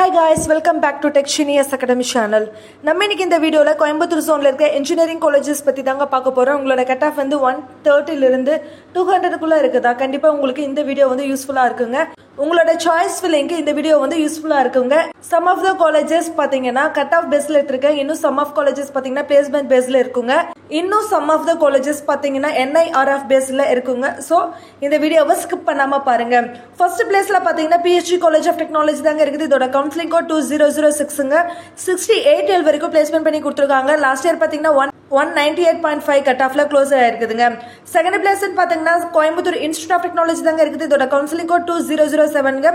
Hi guys, welcome back to Tech Genius Academy channel. நம்ம இன்னைக்கு இந்த வீடியோல கோயம்புத்தூர் ஜோன்ல இருக்க இன்ஜினியரிங் காலேजेस பத்தி தாங்க பார்க்க போறோம். உங்களோட கட் ஆஃப் வந்து 130 ல இருந்து 200 குள்ள இருக்குதா? கண்டிப்பா உங்களுக்கு இந்த வீடியோ வந்து யூஸ்ஃபுல்லா இருக்குங்க. உங்களோட சாய்ஸ் ஃபில்லிங்க்கு இந்த வீடியோ வந்து யூஸ்ஃபுல்லா இருக்குங்க. சம் ஆஃப் த காலேजेस பாத்தீங்கன்னா கட் ஆஃப் பேஸ்ல எடுத்துருக்கேன். இன்னும் சம் ஆஃப் காலேजेस பாத்தீங்கன்னா பிளேஸ்மெண்ட் பேஸ்ல இருக்குங்க. இன்னும் சம் ஆஃப் த காலேजेस பாத்தீங்கன்னா NIRF பேஸ்ல இருக்குங்க. சோ இந்த வீடியோவை ஸ்கிப் பண்ணாம பாருங்க. ஃபர்ஸ்ட் பிளேஸ்ல பாத்தீங்கன்னா PHG காலேஜ் ஆஃப் டெக்னாலஜி தாங்க இருக்குது. இதோட கவுன்சிலிங் கோட் 2006ங்க. 68 L வரைக்கும் பிளேஸ்மெண்ட் பண்ணி கொடுத்துருக்காங்க. லாஸ்ட் இயர் பாத்தீங்கன்னா 198.5 கட் ஆஃப்ல க்ளோஸ் ஆயிருக்குதுங்க. செகண்ட் பிளேஸ் பாத்தீங்கன்னா கோயம்புத்தூர் இன்ஸ்டிடியூட் ஆஃப் டெக்னாலஜி தாங்க இருக்குது. இதோட கவுன்சிலிங் கோட் 2007ங்க.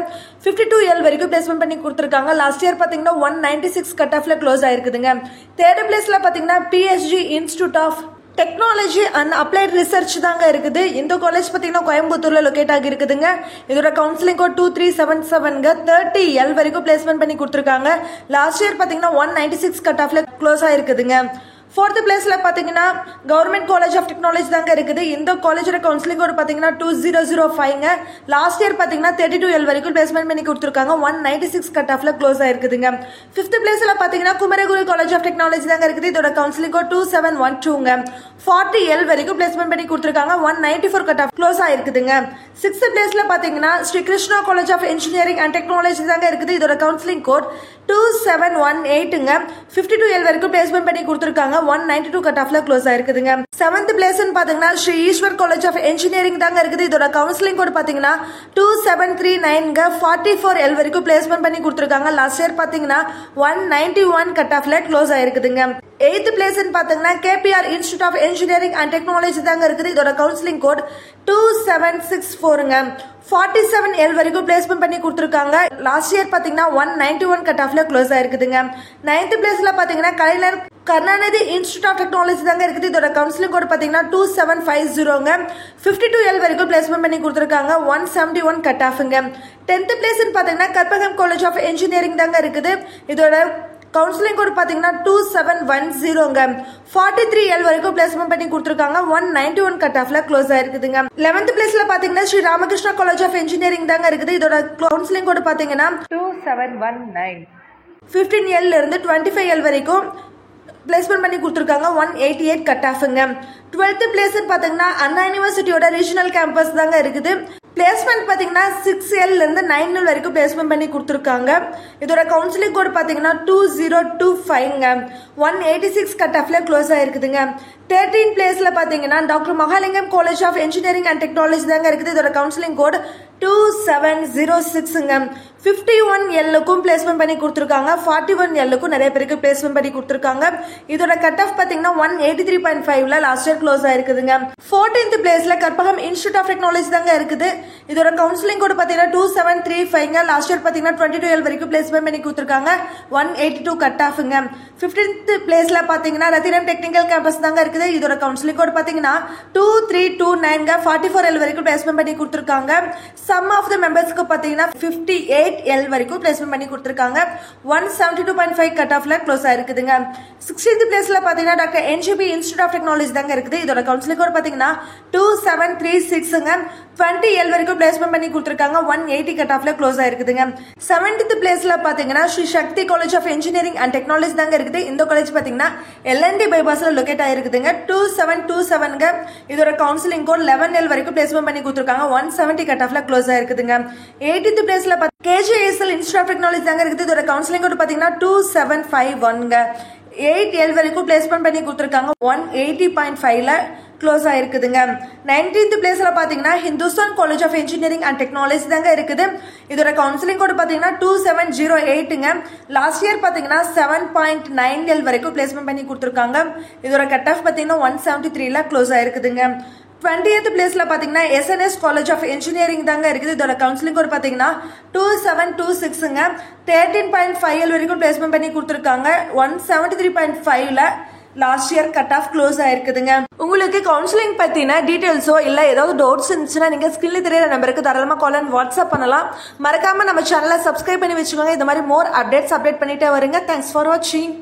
52 L வரைக்கும் பிளேஸ்மெண்ட் பண்ணி கொடுத்துருக்காங்க. லாஸ்ட் இயர் பாத்தீங்கன்னா 196 கட் ஆஃப்ல க்ளோஸ் ஆயிருக்குதுங்க. தேர்ட் பிளேஸ்ல பாத்தீங்கன்னா PHG institute of technology and applied research தாங்க இருக்குது. இந்த காலேஜ் பாத்தீங்கன்னா கோயம்புத்தூர்ல லொகேட் ஆகி இருக்குதுங்க. இதோட கவுன்சிலிங் கோட் 2377ங்க. 30 L வரைக்கும் பிளேஸ்மெண்ட் பண்ணி கொடுத்துருக்காங்க. லாஸ்ட் இயர் பாத்தீங்கன்னா 196 கட் ஆஃப்ல க்ளோஸ் ஆயிருக்குதுங்க. ஃபோர்த் பிளேஸ்ல பாத்தீங்கன்னா கவர்மெண்ட் காலேஜ் ஆஃப் டெக்னாலஜி தாங்க இருக்குது. இந்த காலேஜோட கவுன்சிலிங் கோட் பாத்தீங்கன்னா 2005ங்க. லாஸ்ட் இயர் பாத்தீங்கன்னா 32 L வரைக்கும் பிளேஸ்மெண்ட் பண்ணி கொடுத்துருக்காங்க. 196 கட் ஆஃப்ல க்ளோஸ் ஆயிருக்குதுங்க. ஃபிஃப்த் பிளேஸ்ல பாத்தீங்கன்னா குமரகுரு காலேஜ் ஆஃப் டெக்னாலஜி தாங்க இருக்குது. இதோட கவுன்சிலிங் கோட் 2712ங்க. 40 L வரைக்கும் பிளேஸ்மெண்ட் பண்ணி கொடுத்துருக்காங்க. 194 கட் ஆஃப் க்ளோஸ் ஆயிருக்குதுங்க. சிக்ஸ்த் பிளேஸ்ல பாத்தீங்கன்னா Sri Krishna college of engineering and technology தாங்க இருக்குது. இதோட கவுன்சிலிங் கோட் 2718ங்க. 52 L வரைக்கும் பிளேஸ்மெண்ட் பண்ணி கொடுத்துருக்காங்க. 192 கட் ஆஃப்ல க்ளோஸ் ஆயிருக்குதுங்க. செவன்த் பிளேஸ் பாத்தீங்கன்னா Sri Eswar college of engineering தாங்க இருக்குது. இதோட கவுன்சிலிங் கோட் பாத்தீங்கன்னா 2739ங்க. 44 L வரைக்கும் பிளேஸ்மெண்ட் பண்ணி கொடுத்துருக்காங்க. லாஸ்ட் இயர் பாத்தீங்கன்னா 191 கட் ஆஃப்ல க்ளோஸ் ஆயிருக்குதுங்க. எய்த் பிளேஸ் பாத்தீங்கன்னா KPR institute of engineering and technology தாங்க இருக்குது. இதோட கவுன்சிலிங் கோட் 2764ங்க. 47 L வரைக்கும் பிளேஸ்மெண்ட் பண்ணி கொடுத்துருக்காங்க. லாஸ்ட் இயர் பாத்தீங்கன்னா 191 கட் ஆஃப்ல க்ளோஸ் ஆயிருக்குதுங்க. நைன்த் பிளேஸ்ல பாத்தீங்கன்னா கலைஞர் கருணாநிதி இன்ஸ்டிடியூட் ஆஃப் டெக்னாலஜி தாங்க இருக்குது. இதோட கவுன்சிலிங் கோட் பாத்தீங்கன்னா 2750ங்க. 52 L வரைக்கும் பிளேஸ்மெண்ட் பண்ணி கொடுத்துருக்காங்க. 171 கட் ஆஃப்ங்க. 10th பிளேஸ் பாத்தீங்கன்னா கற்பகம் காலேஜ் ஆஃப் இன்ஜினியரிங் தாங்க இருக்குது. இதோட கவுன்சிலிங் கோட் பாத்தீங்கன்னா 2710ங்க. 43 L வரைக்கும் பிளேஸ்மெண்ட் பண்ணி கொடுத்துருக்காங்க. 191 கட் ஆஃப்ல க்ளோஸ் ஆயிருக்குதுங்க. 11th பிளேஸ்ல பாத்தீங்கன்னா Sri Ramakrishna college of engineering தாங்க இருக்குது. இதோட கவுன்சிலிங் கோட் பாத்தீங்கன்னா 2719. 15 L இருந்து 25 L வரைக்கும் பிளேஸ்மெண்ட் பண்ணி கொடுத்துருக்காங்க. 188 கட் ஆஃப்ங்க. 12th பிளேஸ் பாத்தீங்கன்னா அண்ணா யூனிவர்சிட்டியோட ரீஜனல் கேம்பஸ் தாங்க இருக்குது. பிளேஸ்மெண்ட் பாத்தீங்கன்னா 6 L இருந்து 9 L வரைக்கும் பிளேஸ்மெண்ட் பண்ணி கொடுத்துருக்காங்க. இதோட கவுன்சிலிங் கோட் பாத்தீங்கன்னா 2025ங்க. 186 கட் ஆஃப்ல க்ளோஸ் ஆயிருக்குதுங்க. 13 பிளேஸ்ல பாத்தீங்கன்னா doctor Mahalingam college of engineering and technology தாங்க இருக்குது. இதோட கவுன்சிலிங் கோட் 2706ங்க. 51 Lக்கும் பிளேஸ்மெண்ட் பண்ணி கொடுத்துருக்காங்க. 41 Lக்கும் நிறைய பேருக்கு பிளேஸ்மெண்ட் பண்ணி கொடுத்துருக்காங்க. இதோட கட் ஆஃப் பாத்தீங்கன்னா 183.5ல லாஸ்ட் இயர் க்ளோஸ் ஆயிருக்குதுங்க. 14th பிளேஸ்ல கற்பகம் இன்ஸ்டிடியூட் ஆஃப் டெக்னாலஜி தாங்க இருக்குது. இதோட கவுன்சிலிங் கோட் பாத்தீங்கன்னா 2735ங்க. லாஸ்ட் இயர் பாத்தீங்கன்னா 22 L வரைக்கும் பிளேஸ்மெண்ட் பண்ணி கொடுத்துருக்காங்க. 182 கட் ஆஃப்ங்க. 15th பிளேஸ்ல பாத்தீங்கன்னா ரத்தினம் டெக்னிக்கல் கேம்பஸ் தாங்க இருக்குது. இதோட கவுன்சிலிங் கோட் பாத்தீங்கன்னா 2329ங்க. 44 L வரைக்கும் பிளேஸ்மெண்ட் பண்ணி கொடுத்துருக்காங்க. சம் ஆஃப் த மெம்பர்ஸ்க்கு பாத்தீங்கன்னா 58 L வரைக்கும் பிளேஸ்மெண்ட் பண்ணி கொடுத்துருக்காங்க. 172.5 கட் ஆஃப்ல க்ளோஸ் ஆயிருக்குதுங்க. 16th பிளேஸ்ல பாத்தீங்கன்னா doctor NGP institute of technology தாங்க இருக்குது. இதோட கவுன்சிலிங் கோட் பாத்தீங்கன்னா 2736ங்க. 20 L வரைக்கும் பிளேஸ்மெண்ட் பண்ணி கொடுத்துருக்காங்க. 180 கட் ஆஃப்ல க்ளோஸ் ஆயிருக்குதுங்க. 7th பிளேஸ்ல பாத்தீங்கன்னா Sri Sakthi college of engineering and technology தாங்க இருக்குது. இந்த காலேஜ் பாத்தீங்கன்னா LND பைபாஸ்ல லொகேட் ஆயிருக்குதுங்க. 2727ங்க. இதோட கவுன்சிலிங் கோட் 11 L வரைக்கும் பிளேஸ்மெண்ட் பண்ணி கொடுத்துருக்காங்க. 170 கட் ஆஃப்ல க்ளோஸ் ஆயிருக்குதுங்க. 18th பிளேஸ்ல KJSL இன்ஸ்டிடியூட் ஆஃப் டெக்னாலஜி தாங்க இருக்குது. இதோட கவுன்சிலிங் கோட் பாத்தீங்கன்னா 2751ங்க. 8 L வரைக்கும் பிளேஸ்மெண்ட் பண்ணி கொடுத்துருக்காங்க. 180.5ல க்ளோஸ் ஆயிருக்குதுங்க. 19th பிளேஸ்ல பாத்தீங்கன்னா Hindustan college of engineering and technology தாங்க இருக்குது. இதோட கவுன்சிலிங் கோட் பாத்தீங்கன்னா 2708ங்க. லாஸ்ட் இயர் பாத்தீங்கன்னா 7.9 L வரைக்கும் பிளேஸ்மெண்ட் பண்ணி கொடுத்துருக்காங்க. இதோட கட் ஆஃப் பாத்தீங்கன்னா 173ல க்ளோஸ் ஆயிருக்குதுங்க. 20th பிளேஸ்ல பாத்தீங்கன்னா SNS காலேஜ் ஆஃப் இன்ஜினியரிங் தாங்க இருக்குது. இதோட கவுன்சிலிங் கோட் பாத்தீங்கன்னா 2726ங்க. 13.5 L வரைக்கும் பிளேஸ்மெண்ட் பண்ணி கொடுத்துருக்காங்க. 173.5ல last year cut off close ஆயிருக்குதுங்க. உங்களுக்கு கவுன்சிலிங் பத்தின டீடைல்ஸோ இல்ல ஏதாவது டவுட்ஸ் இருந்துச்சுன்னா நீங்க ஸ்கில்ல தெரியற நம்பருக்கு தாராளமா கால் அண்ட் வாட்ஸ்அப் பண்ணலாம். மறக்காம நம்ம சேனலை சப்ஸ்கிரைப் பண்ணி வச்சுக்கோங்க. இந்த மாதிரி மோர் அப்டேட்ஸ் அப்டேட் பண்ணிட்டே வருங்க. தேங்க்ஸ் ஃபார் வாட்சிங்.